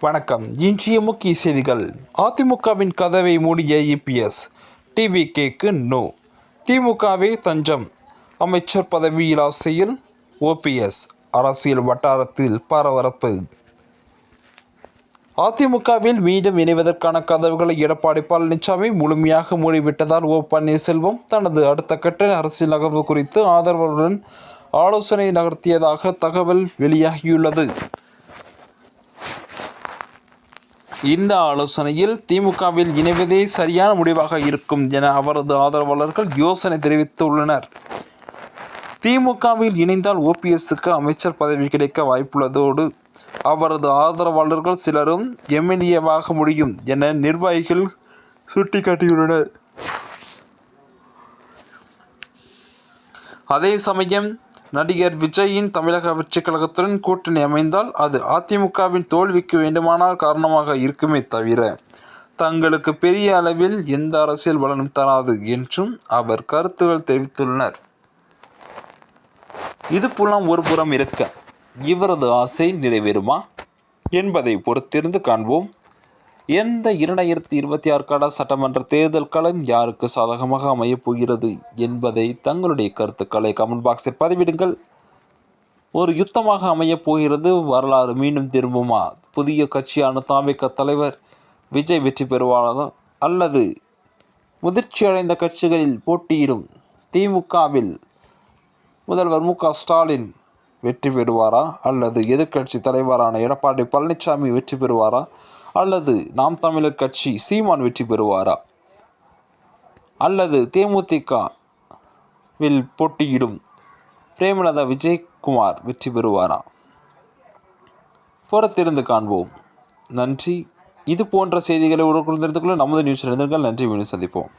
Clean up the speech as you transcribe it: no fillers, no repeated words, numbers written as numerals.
வணக்கம். இன்றைய முக்கிய செய்திகள். அதிமுகவின் கதவை மூடிய இபிஎஸ், டிவிகேக்கு நோ. திமுகவே தஞ்சம். அமைச்சர் பதவியில் ஆசையில் ஓபிஎஸ். அரசியல் வட்டாரத்தில் பரபரப்பு. அதிமுகவில் மீண்டும் இணைவதற்கான கதவுகளை எடப்பாடி பழனிசாமி முழுமையாக மூடிவிட்டதால் ஓ பன்னீர்செல்வம் தனது அடுத்த கட்ட அரசியல் நகர்வு குறித்து ஆதரவாளருடன் ஆலோசனை நடத்தியதாக தகவல் வெளியாகியுள்ளது. இந்த ஆலோசனையில் திமுகவில் இணைவதே சரியான முடிவாக இருக்கும் என அவரது ஆதரவாளர்கள் யோசனை தெரிவித்துள்ளனர். திமுகவில் இணைந்தால் ஓபிஎஸ்க்கு அமைச்சர் பதவி கிடைக்க வாய்ப்புள்ளதோடு அவரது ஆதரவாளர்கள் சிலரும் எம்எல்ஏவாக முடியும் என நிர்வாகிகள் சுட்டிக்காட்டியுள்ளனர். அதே சமயம் நடிகர் விஜயின் தமிழக வெற்றிக் கழகத்துடன் கூட்டணி அமைந்தால் அது அதிமுகவின் தோல்விக்கு வேண்டுமானால் காரணமாக இருக்குமே தவிர தங்களுக்கு பெரிய அளவில் எந்த அரசியல் பலனும் தராது என்றும் அவர் கருத்துகள் தெரிவித்துள்ளனர். இது புலம் ஒரு புறம் இருக்க இவரது ஆசை நிறைவேறுமா என்பதை பொறுத்திருந்து காண்போம். எந்த 2026 சட்டமன்ற தேர்தல் களம் யாருக்கு சாதகமாக அமையப் போகிறது என்பதை தங்களுடைய கருத்துக்களை கமெண்ட் பாக்ஸில் பதிவிடுங்கள். ஒரு யுத்தமாக அமையப் போகிறது. வரலாறு மீண்டும் திரும்புமா? புதிய கட்சியான தாவேகா தலைவர் விஜய் வெற்றி பெறுவாரா அல்லது முதிர்ச்சியடைந்த கட்சிகளில் போட்டியிடும் திமுகவில் முதல்வர் மு.க. ஸ்டாலின் வெற்றி பெறுவாரா அல்லது எதிர்க்கட்சி தலைவரான எடப்பாடி பழனிசாமி வெற்றி பெறுவாரா அல்லது நாம் தமிழர் கட்சி சீமான் வெற்றி பெறுவாரா அல்லது தேமுதிகவில் போட்டியிடும் பிரேமலதா விஜயகுமார் வெற்றி பெறுவாரா? பொறுத்திருந்து காண்போம். நன்றி. இது போன்ற செய்திகளை உடனுக்குடன் தெரிந்து கொள்ள நமது நியூஸ் இணைந்திருங்கள். நன்றி. மீண்டும் சந்திப்போம்.